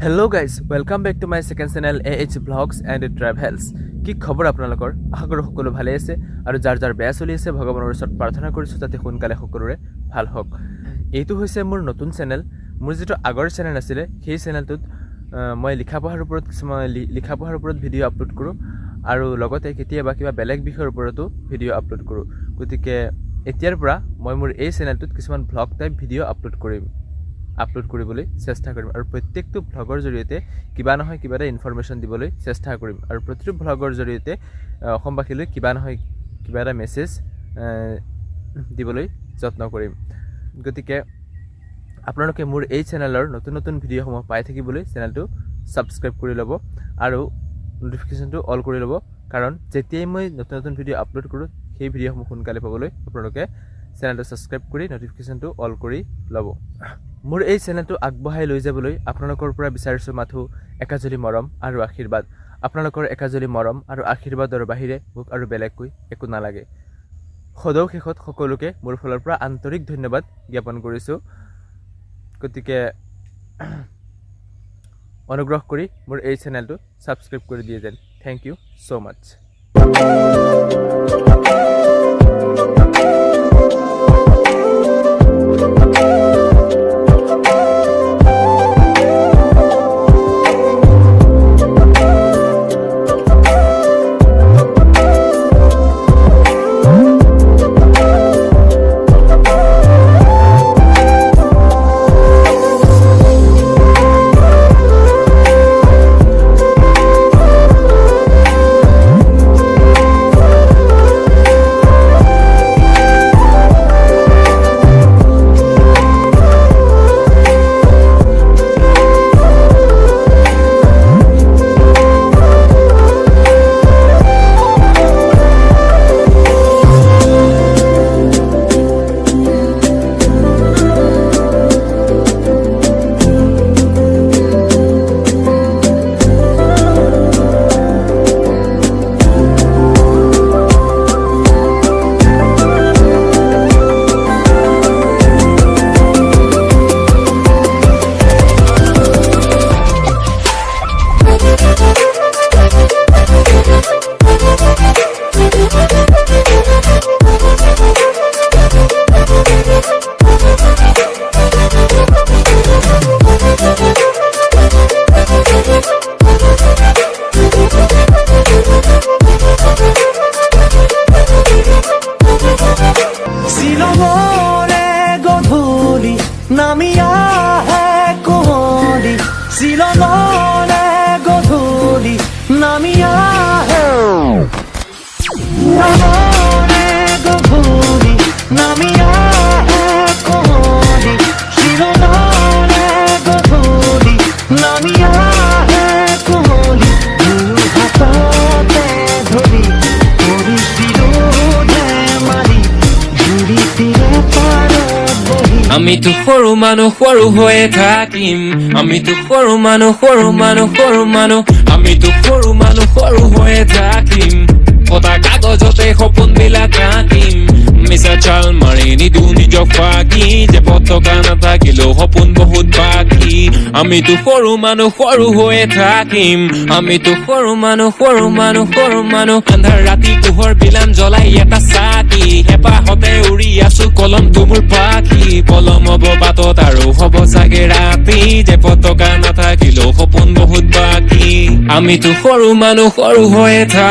Hello guys, welcome back to my second channel AH Vlogs and Travels. কি খবৰ আপোনালোকৰ আশা কৰো সকলো ভালে আছে আৰু যাৰ যাৰ বেয়া চলি আছে ভগৱানৰ ওচৰত প্ৰাৰ্থনা কৰিছো যাতে সোনকালে সকলোৰে ভাল হওক এইটো হৈছে মোৰ নতুন চেনেল মোৰ যেটো আগৰ চেনেল আছিল সেই চেনেলটোত মই লিখা পঢ়াৰ ওপৰত ভিডিও আপলোড কৰো আৰু লগতে কেতিয়াবা কিবা বেলেগ বিষয়ৰ ওপৰতো ভিডিও আপলোড কৰো গতিকে এতিয়াৰ পৰা মই মোৰ এই চেনেলটোত কিছুমান ব্লগ টাইপ ভিডিও আপলোড কৰিবলৈ চেষ্টা কৰিম আৰু প্ৰত্যেকটো ব্লগৰ জৰিয়তে কিবা নহয় কিবা এটা ইনফৰমেশন দিবলৈ চেষ্টা কৰিম আৰু প্ৰতিটো ব্লগৰ জৰিয়তে অসমবাসীলৈ কিবা নহয় কিবা এটা মেছেজ দিবলৈ যত্ন কৰিম গতিকে আপোনালোকে মোৰ এই চেনেলৰ নতুন নতুন ভিডিঅ'সমূহ পাই থাকিবলৈ চেনেলটো সাবস্ক্ৰাইব কৰি ল'ব আৰু নোটিফিকেশনটো অল কৰি ল'ব কাৰণ যেতিয়াই মই নতুন নতুন ভিডিঅ' আপলোড কৰোঁ সেই ভিডিঅ'সমূহ সোনকালে পাবলৈ আপোনালোকে চেনেলটো সাবস্ক্ৰাইব কৰি নোটিফিকেশনটো অল কৰি ল'ব মোৰ এই চেনেলটো আগবঢ়াই লৈ যাবলৈ আপোনালোকৰ পৰা বিচাৰিছো মাথো একাজলি মৰম আৰু আশীৰ্বাদ আপোনালোকৰ একাজলি মৰম আৰু আশীৰ্বাদৰ বাহিৰে মোক আৰু বেলেগকৈ একো নালাগে সদৌ শেষত সকলোকে মোৰ ফালৰ পৰা আন্তৰিক ধন্যবাদ জ্ঞাপন কৰিছো গতিকে অনুগ্ৰহ কৰি মোৰ এই চেনেলটো সাবস্ক্ৰাইব কৰি দিয়ে যেন থ্যাংক ইউ সো মাচ নামিয়া হে কোহলি শিলঙলে গধূলি নামিয়া হে গধূলি নামিয়া হে কোহলি শিলঙলে গধূলি নামিয়া হে কোহলি হাততে ধৰি কৰিছিলো ধেমালি জুৰি তীৰে পাৰত বহি আমিতো সৰু মানুহ সৰু হৈয়ে থাকিম আমিতো সৰু মানুহ আমিতো সৰু মানুহ সৰু হৈয়ে থাকিম পতা কাগজতে সপোন বিলাক আঁকিম মিছা চাল মাৰি নিদু নিজক ফাঁকি যে পতকা নাথাকিলেও সপোন বহুত বাকী আমিতো সৰু মানুহ সৰু হৈয়ে থাকিম আমিতো সৰু মানুহ আন্ধাৰ ৰাতি পোহৰ বিলান জ্বলাই এটা চাকি হেঁপাহতে উৰি আছো কলমটো মোৰ পাখি পলম হব বাটত আৰু হব চাগে ৰাতি যে পতকা নাথাকিলেও সপোন বহুত বাকী আমিতো সৰু মানুহ সৰু হৈয়ে থাক